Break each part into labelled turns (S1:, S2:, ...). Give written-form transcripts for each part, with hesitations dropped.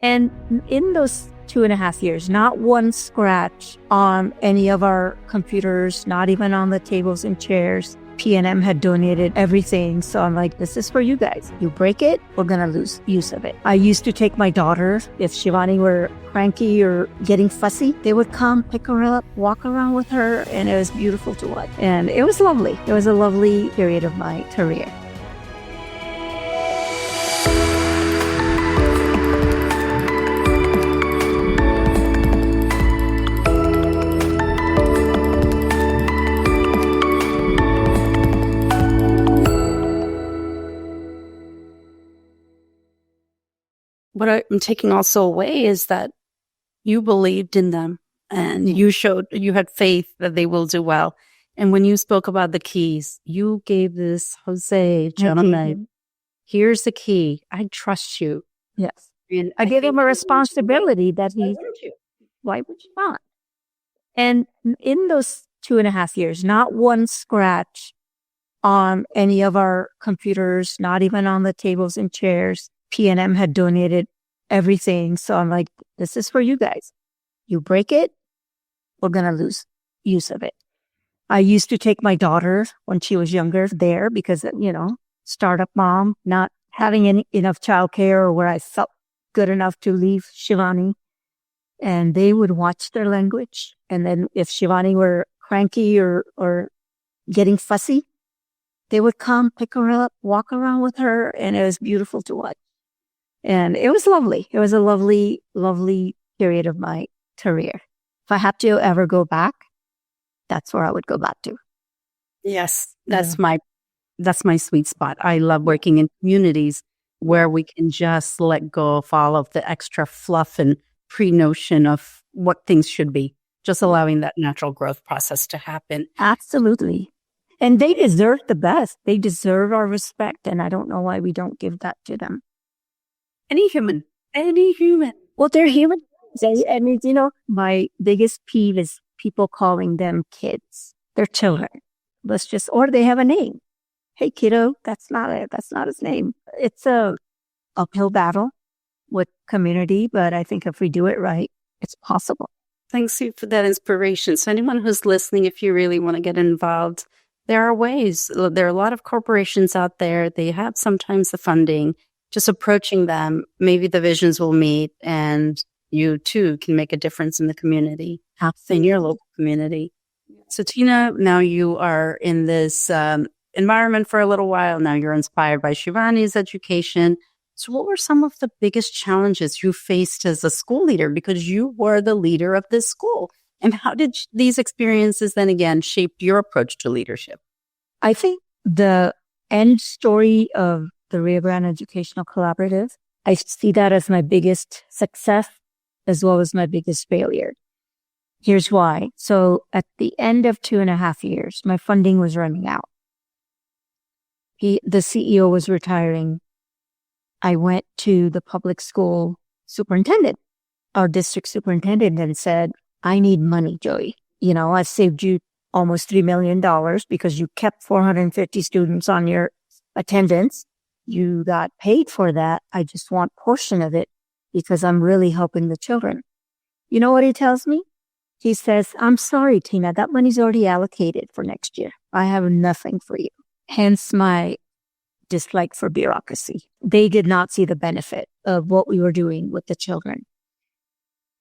S1: And in those 2.5 years, not one scratch on any of our computers, not even on the tables and chairs. P&M had donated everything. So I'm like, this is for you guys. You break it, we're going to lose use of it. I used to take my daughter, if Shivani were cranky or getting fussy, they would come pick her up, walk around with her, and it was beautiful to watch. And it was lovely. It was a lovely period of my career.
S2: What I'm taking also away is that you believed in them and you had faith that they will do well. And when you spoke about the keys, you gave this Jose gentleman, here's the key. I trust you.
S1: Yes.
S2: And
S1: I gave him a responsibility that why would you not? And in those 2.5 years, not one scratch on any of our computers, not even on the tables and chairs. P&M had donated everything. So I'm like, this is for you guys. You break it, we're going to lose use of it. I used to take my daughter when she was younger there because, startup mom, not having enough childcare or where I felt good enough to leave Shivani. And they would watch their language. And then if Shivani were cranky or getting fussy, they would come pick her up, walk around with her. And it was beautiful to watch. And it was lovely. It was a lovely, lovely period of my career. If I have to ever go back, that's where I would go back to.
S2: Yes, that's my sweet spot. I love working in communities where we can just let go of all of the extra fluff and pre-notion of what things should be, just allowing that natural growth process to happen.
S1: Absolutely. And they deserve the best. They deserve our respect. And I don't know why we don't give that to them.
S2: Any human.
S1: Well, they're human. My biggest peeve is people calling them kids. They're children. Or they have a name. Hey, kiddo, that's not his name. It's a uphill battle with community, but I think if we do it right, it's possible.
S2: Thanks you for that inspiration. So anyone who's listening, if you really want to get involved, there are ways. There are a lot of corporations out there. They have sometimes the funding. Just approaching them, maybe the visions will meet and you too can make a difference in the community, in your local community. So Tina, now you are in this environment for a little while. Now you're inspired by Shivani's education. So what were some of the biggest challenges you faced as a school leader? Because you were the leader of this school. And how did these experiences then again shape your approach to leadership?
S1: I think the end story of the Rio Grande Educational Collaborative, I see that as my biggest success as well as my biggest failure. Here's why. So at the end of 2.5 years, my funding was running out. The CEO was retiring. I went to the public school superintendent, our district superintendent, and said, I need money, Joey. I saved you almost $3 million because you kept 450 students on your attendance. You got paid for that. I just want a portion of it because I'm really helping the children. You know what he tells me? He says, I'm sorry, Tina, that money's already allocated for next year. I have nothing for you. Hence my dislike for bureaucracy. They did not see the benefit of what we were doing with the children.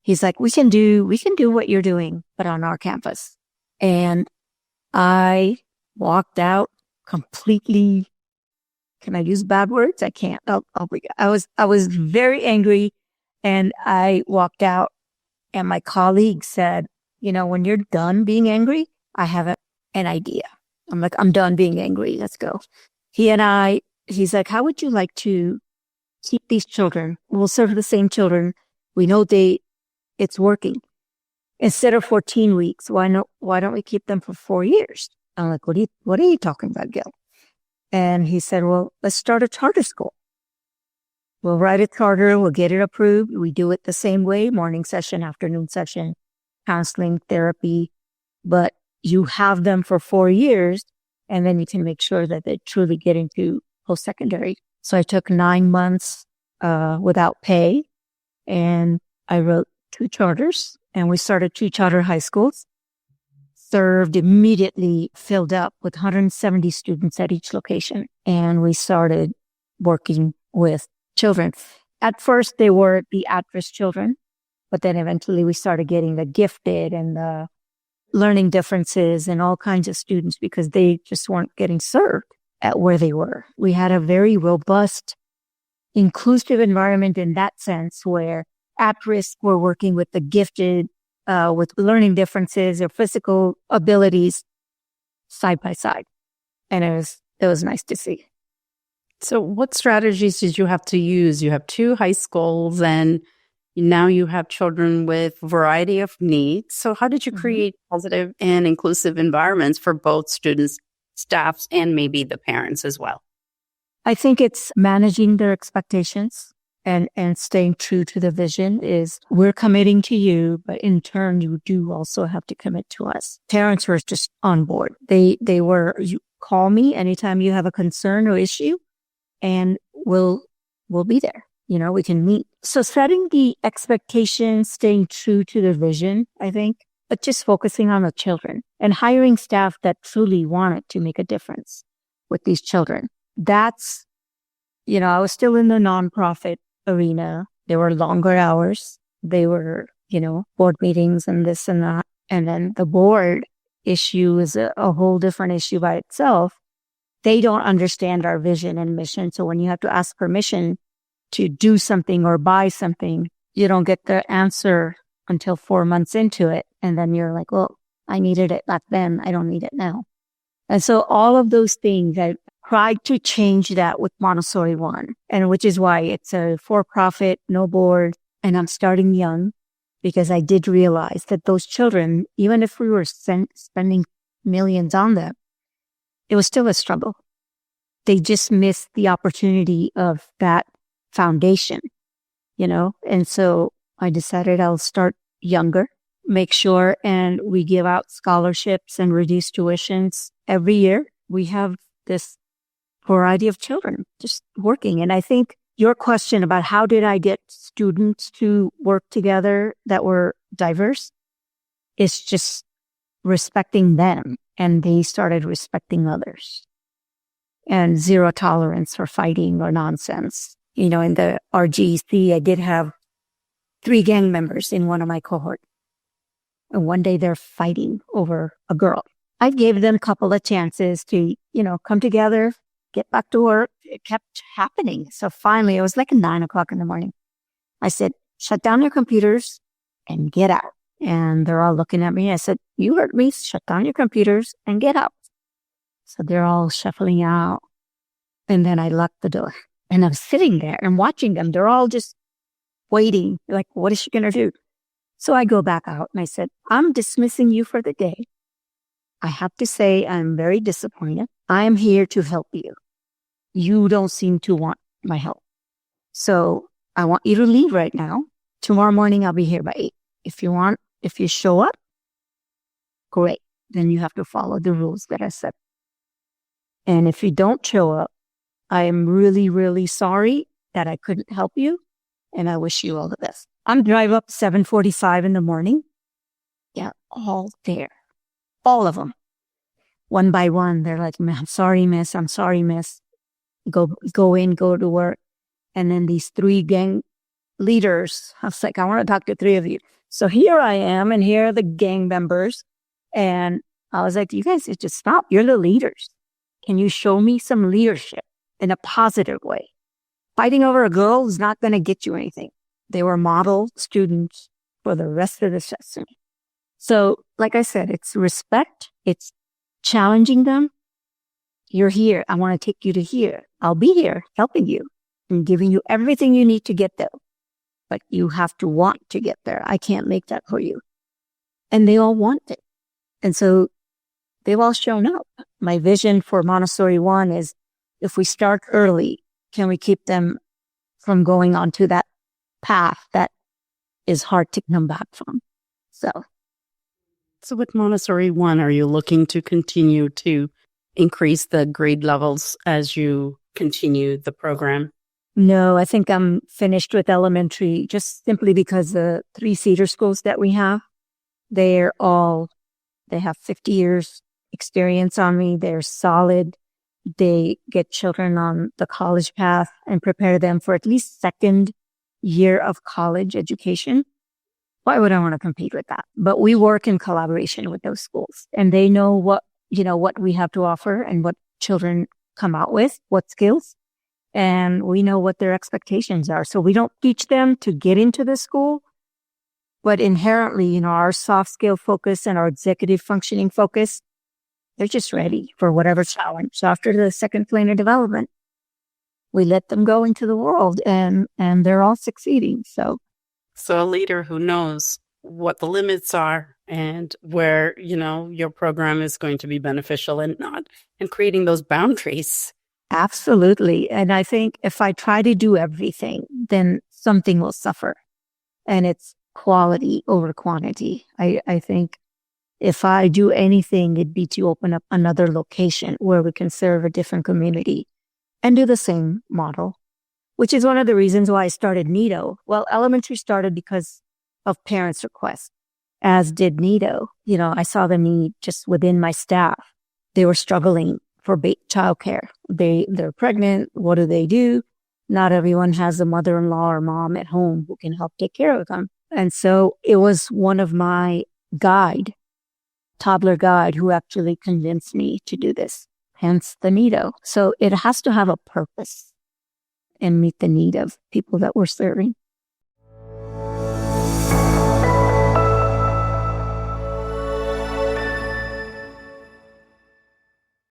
S1: He's like, we can do what you're doing, but on our campus. And I walked out completely. Can I use bad words? I can't. I was very angry, and I walked out. And my colleague said, when you're done being angry, I have an idea. I'm like, I'm done being angry. Let's go. He's like, how would you like to keep these children? We'll serve the same children. We know it's working. Instead of 14 weeks, why don't we keep them for 4 years? I'm like, what are you talking about, Gil? And he said, well, let's start a charter school. We'll write a charter. We'll get it approved. We do it the same way, morning session, afternoon session, counseling, therapy. But you have them for 4 years, and then you can make sure that they truly get into post-secondary. So I took 9 months without pay, And I wrote 2 charters, and we started 2 charter high schools, served immediately, filled up with 170 students at each location. And we started working with children. At first, they were the at-risk children, but then eventually we started getting the gifted and the learning differences and all kinds of students because they just weren't getting served at where they were. We had a very robust, inclusive environment in that sense where at-risk were working with the gifted, with learning differences or physical abilities side by side. And it was nice to see.
S2: So what strategies did you have to use? You have 2 high schools and now you have children with a variety of needs. So how did you create positive and inclusive environments for both students, staffs, and maybe the parents as well?
S1: I think it's managing their expectations and staying true to the vision is we're committing to you, but in turn, you do also have to commit to us. Parents were just on board. They were, you call me anytime you have a concern or issue and we'll be there. We can meet. So setting the expectations, staying true to the vision, I think, but just focusing on the children and hiring staff that truly wanted to make a difference with these children. That's, I was still in the nonprofit arena. There were longer hours. They were, board meetings and this and that. And then the board issue is a whole different issue by itself. They don't understand our vision and mission. So when you have to ask permission to do something or buy something, you don't get the answer until 4 months into it. And then you're like, well, I needed it back then. I don't need it now. And so all of those things, I tried to change that with Montessori One, and which is why it's a for-profit, no board, and I'm starting young because I did realize that those children, even if we were spending millions on them, it was still a struggle. They just missed the opportunity of that foundation, and so I decided I'll start younger, make sure, and we give out scholarships and reduce tuitions every year. We have this variety of children just working. And I think your question about how did I get students to work together that were diverse is just respecting them, and they started respecting others, and zero tolerance for fighting or nonsense. In the RGC, I did have 3 gang members in one of my cohorts. And one day they're fighting over a girl. I gave them a couple of chances to, come together, get back to work. It kept happening. So finally, it was like 9:00 in the morning. I said, shut down your computers and get out. And they're all looking at me. I said, you heard me, shut down your computers and get out. So they're all shuffling out. And then I locked the door. And I'm sitting there and watching them. They're all just waiting. Like, what is she going to do? So I go back out and I said, I'm dismissing you for the day. I have to say I'm very disappointed. I am here to help you. You don't seem to want my help. So I want you to leave right now. Tomorrow morning, I'll be here by 8. If you show up, great. Then you have to follow the rules that I set. And if you don't show up, I am really, really sorry that I couldn't help you. And I wish you all the best. I'm drive up 7:45 in the morning. Yeah, all there. All of them. One by one, they're like, I'm sorry, miss. I'm sorry, miss. Go in, go to work. And then these 3 gang leaders, I was like, I want to talk to 3 of you. So here I am, and here are the gang members. And I was like, you guys just stop. You're the leaders. Can you show me some leadership in a positive way? Fighting over a girl is not going to get you anything. They were model students for the rest of the session. So, like I said, it's respect. It's challenging them. You're here. I want to take you to here. I'll be here helping you and giving you everything you need to get there. But you have to want to get there. I can't make that for you. And they all want it. And so they've all shown up. My vision for Montessori One is if we start early, can we keep them from going onto that path that is hard to come back from?
S2: So with Montessori One, are you looking to continue to increase the grade levels as you continue the program?
S1: No, I think I'm finished with elementary just simply because the 3 Cedar schools that we have, they have 50 years experience on me. They're solid. They get children on the college path and prepare them for at least second year of college education. Why would I want to compete with that? But we work in collaboration with those schools, and they know what we have to offer and what children come out with, what skills, and we know what their expectations are. So we don't teach them to get into the school, but inherently, our soft skill focus and our executive functioning focus, they're just ready for whatever challenge. So after the second plane of development, we let them go into the world, and they're all succeeding. So
S2: a leader who knows what the limits are and where, your program is going to be beneficial and not, and creating those boundaries.
S1: Absolutely. And I think if I try to do everything, then something will suffer. And it's quality over quantity. I think if I do anything, it'd be to open up another location where we can serve a different community and do the same model, which is one of the reasons why I started Nido. Well, elementary started because of parents' requests, as did Nido. I saw the need just within my staff. They were struggling for childcare. They're pregnant. What do? Not everyone has a mother-in-law or mom at home who can help take care of them. And so it was one of my toddler guide, who actually convinced me to do this, hence the Nido. So it has to have a purpose and meet the need of people that we're serving.